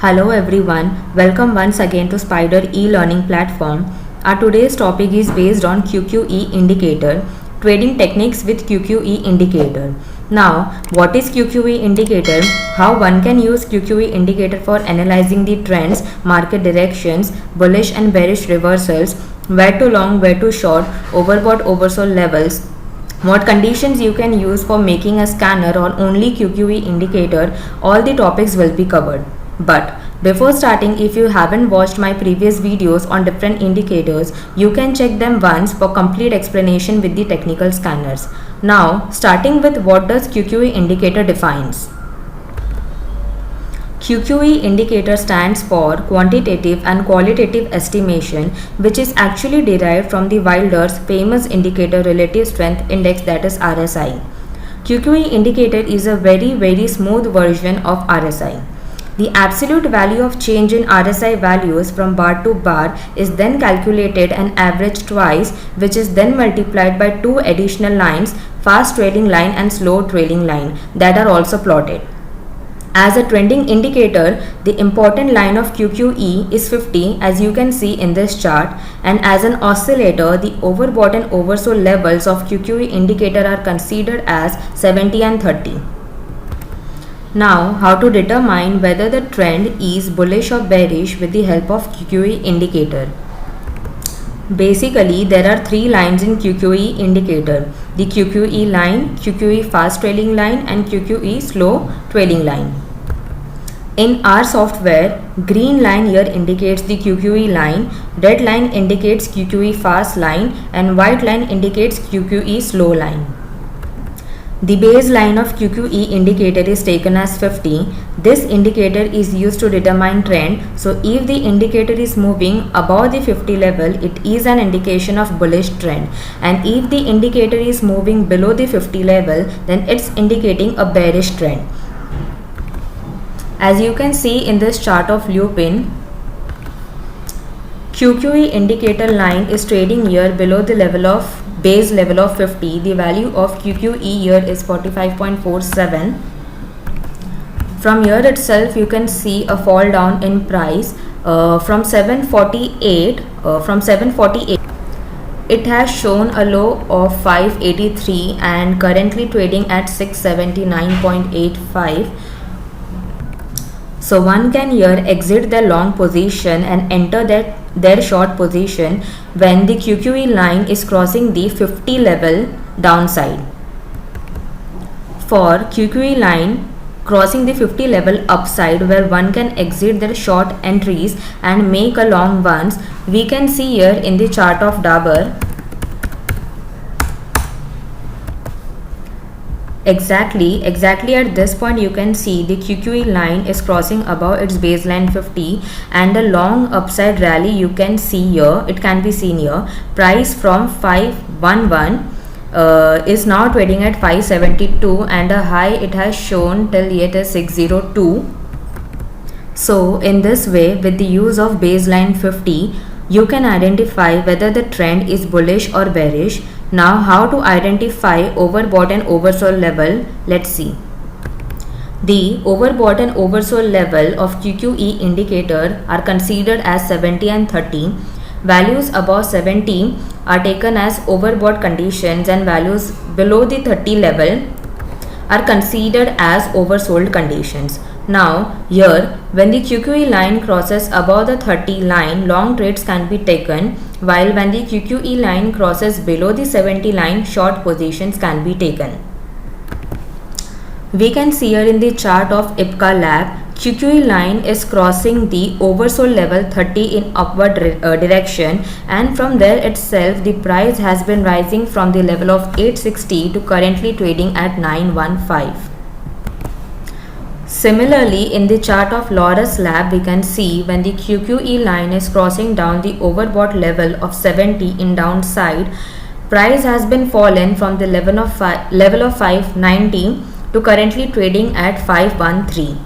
Hello everyone, welcome once again to Spider e-learning platform. Our today's topic is based on QQE indicator, trading techniques with QQE indicator. Now, what is QQE indicator? How one can use QQE indicator for analyzing the trends, market directions, bullish and bearish reversals, where to long, where to short, overbought, oversold levels. What conditions you can use for making a scanner on only QQE indicator, all the topics will be covered. But before starting, if you haven't watched my previous videos on different indicators, you can check them once for complete explanation with the technical scanners. Now, starting with what does QQE indicator defines. QQE indicator stands for quantitative and qualitative estimation, which is actually derived from the Wilder's famous indicator relative strength index, that is RSI. QQE indicator is a very smooth version of RSI. The absolute value of change in RSI values from bar to bar is then calculated and averaged twice, which is then multiplied by two additional lines, fast trailing line and slow trailing line, that are also plotted. As a trending indicator, the important line of QQE is 50, as you can see in this chart, and as an oscillator, the overbought and oversold levels of QQE indicator are considered as 70 and 30. Now, how to determine whether the trend is bullish or bearish with the help of QQE indicator. Basically, there are three lines in QQE indicator: the QQE line, QQE fast trailing line and QQE slow trailing line. In our software, green line here indicates the QQE line, red line indicates QQE fast line and white line indicates QQE slow line. The baseline of QQE indicator is taken as 50. This indicator is used to determine trend. So if the indicator is moving above the 50 level, it is an indication of bullish trend. And if the indicator is moving below the 50 level, then it's indicating a bearish trend. As you can see in this chart of Lupin, QQE indicator line is trading here below the level of base level of 50. The value of QQE here is 45.47. From here itself you can see a fall down in price from 748. It has shown a low of 583 and currently trading at 679.85. So one can here exit their long position and enter their short position when the QQE line is crossing the 50 level downside. For QQE line crossing the 50 level upside, where one can exit their short entries and make a long ones, we can see here in the chart of Dabur. Exactly at this point you can see the QQE line is crossing above its baseline 50 and the long upside rally you can see here, it can be seen here. Price from 511 is now trading at 572 and a high it has shown till yet is 602. So in this way, with the use of baseline 50, you can identify whether the trend is bullish or bearish. Now, how to identify overbought and oversold level? Let's see. The overbought and oversold level of QQE indicator are considered as 70 and 30. Values above 70 are taken as overbought conditions and values below the 30 level are considered as oversold conditions. Now, here, when the QQE line crosses above the 30 line, long trades can be taken, while when the QQE line crosses below the 70 line, short positions can be taken. We can see here in the chart of IPCA Lab, QQE line is crossing the oversold level 30 in upward direction, and from there itself the price has been rising from the level of 860 to currently trading at 915. Similarly, in the chart of Laurus Lab, we can see when the QQE line is crossing down the overbought level of 70 in downside, price has been fallen from the level of 590 to currently trading at 513.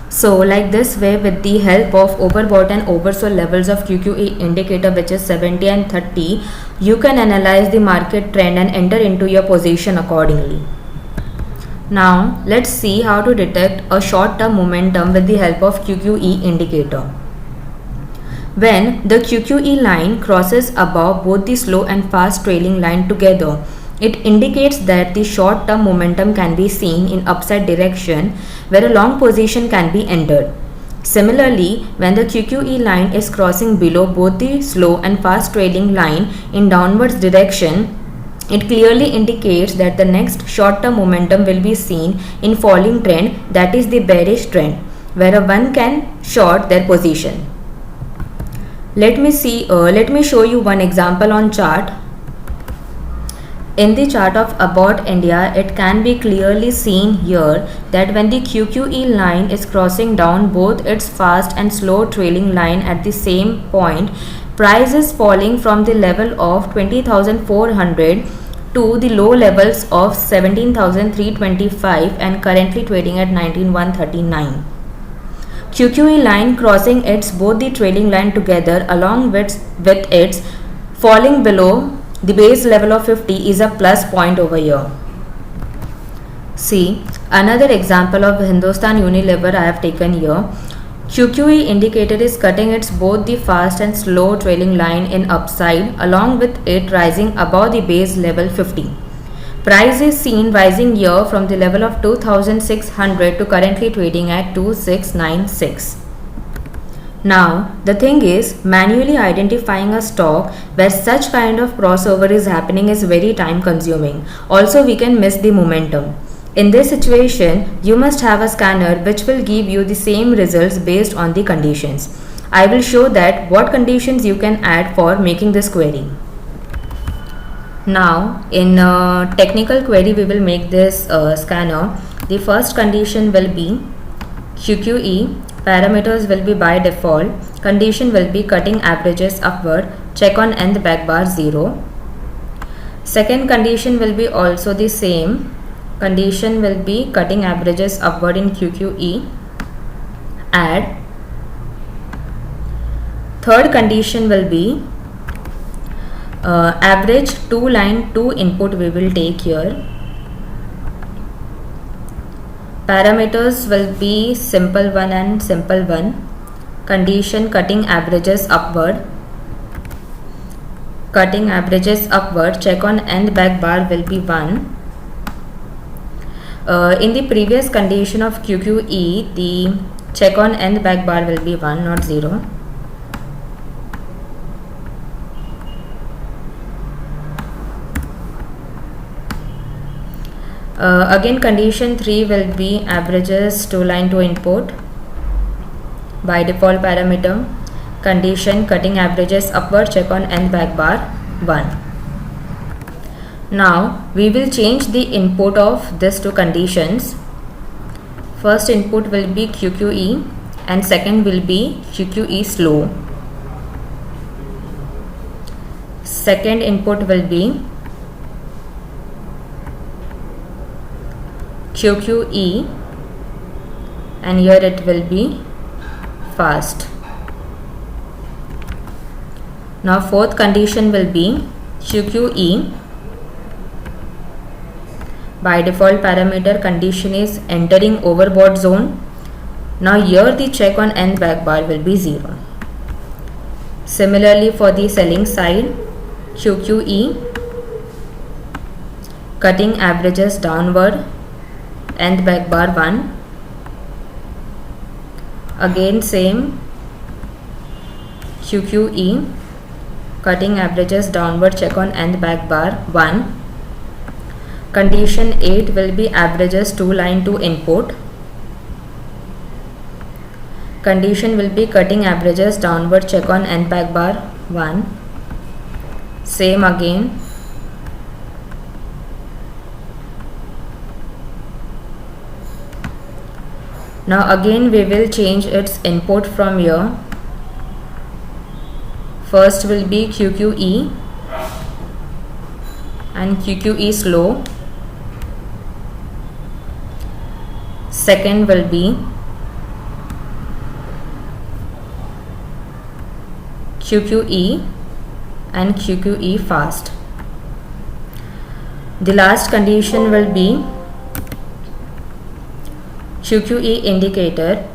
So like this way, with the help of overbought and oversold levels of QQE indicator, which is 70 and 30, you can analyze the market trend and enter into your position accordingly. Now let's see how to detect a short-term momentum with the help of QQE indicator. When the QQE line crosses above both the slow and fast trailing line together, it indicates that the short-term momentum can be seen in upside direction where a long position can be entered. Similarly, when the QQE line is crossing below both the slow and fast trailing line in downwards direction, it clearly indicates that the next short-term momentum will be seen in falling trend, that is the bearish trend, where one can short their position. Let me show you one example on chart. In the chart of About India, it can be clearly seen here that when the QQE line is crossing down both its fast and slow trailing line at the same point, price is falling from the level of 20,400 to the low levels of 17,325 and currently trading at 19,139. QQE line crossing both the trailing line together along with its falling below the base level of 50 is a plus point over here. See, another example of Hindustan Unilever I have taken here. QQE indicator is cutting both the fast and slow trailing line in upside along with it rising above the base level 50. Price is seen rising here from the level of 2,600 to currently trading at 2,696. Now, the thing is, manually identifying a stock where such kind of crossover is happening is very time consuming. Also, we can miss the momentum. In this situation, you must have a scanner which will give you the same results based on the conditions. I will show that what conditions you can add for making this query. Now, in a technical query, we will make this scanner. The first condition will be QQE. Parameters will be by default. Condition will be cutting averages upward. Check on nth back bar 0. Second condition will be also the same. Condition will be cutting averages upward in QQE. Add. Third condition will be average 2 line 2 input we will take here. Parameters will be simple 1 and simple 1. Condition cutting averages upward. Cutting averages upward. Check on nth back bar will be 1. In the previous condition of QQE, the check on nth back bar will be 1, not 0. Again, condition 3 will be averages 2 line 2 input. By default parameter. Condition cutting averages upward. Check on nth back bar 1. Now we will change the input of these two conditions. First input will be QQE and second will be QQE slow. Second input will be QQE and here it will be fast. Now fourth condition will be QQE. By default parameter, condition is entering overbought zone. Now here the check on nth back bar will be 0. Similarly for the selling side, QQE cutting averages downward, nth back bar 1. Again same, QQE cutting averages downward, check on nth back bar 1. Condition 8 will be averages 2 line 2 input. Condition will be cutting averages downward, check on nth back bar 1. Same again. Now again we will change its input from here. First will be QQE and QQE slow. Second will be QQE and QQE fast. The last condition will be QQE indicator.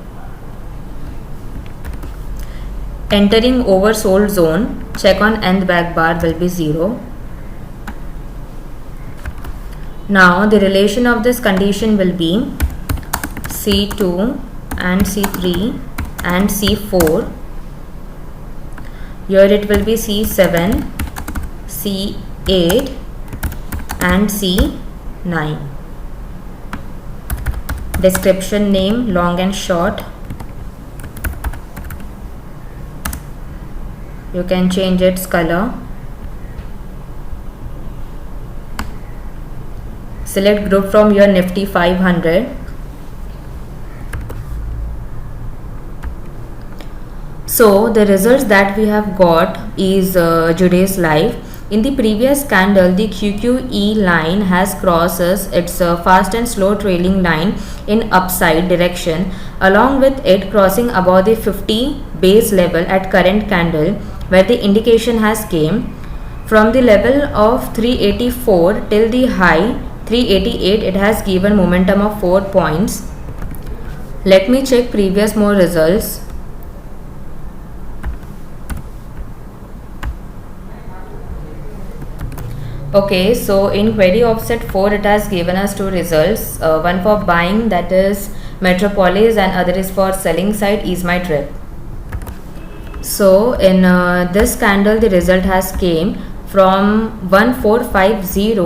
Entering oversold zone, check on nth back bar will be 0. Now the relation of this condition will be C2 and C3 and C4. Here it will be C7, C8 and C9. Description name long and short. You can change its color. Select group from your Nifty 500. So the results that we have got is today's live. In the previous candle, the QQE line has crosses its fast and slow trailing line in upside direction, along with it crossing above the 50 base level at current candle, where the indication has came from the level of 384 till the high 388. It has given momentum of 4 points. Let me check previous more results. Okay, so in query offset 4 it has given us 2 results, one for buying, that is Metropolis, and other is for selling side, Ease My Trip. So in this candle the result has came from 1450 to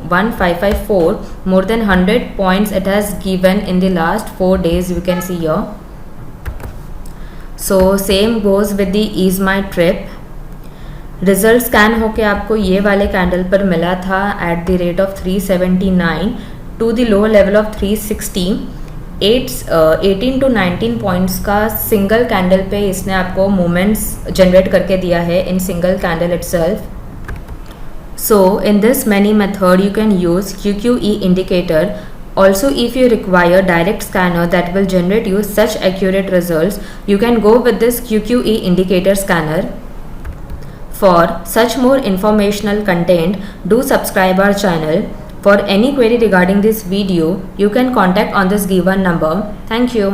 1554, more than 100 points it has given in the last 4 days, you can see here. So same goes with the Ease My Trip. Result scan होके आपको ये वाले candle पर मिला था at the rate of 379 to the low level of 360. 18 to 19 points का single candle पे इसने आपको मोमेंट्स जनरेट करके दिया है in single candle itself. So in this many method you can use QQE indicator. Also, if you require direct scanner that will generate you such accurate results, you can go with this QQE indicator scanner. For such more informational content, do subscribe our channel. For any query regarding this video, you can contact on this given number. Thank you.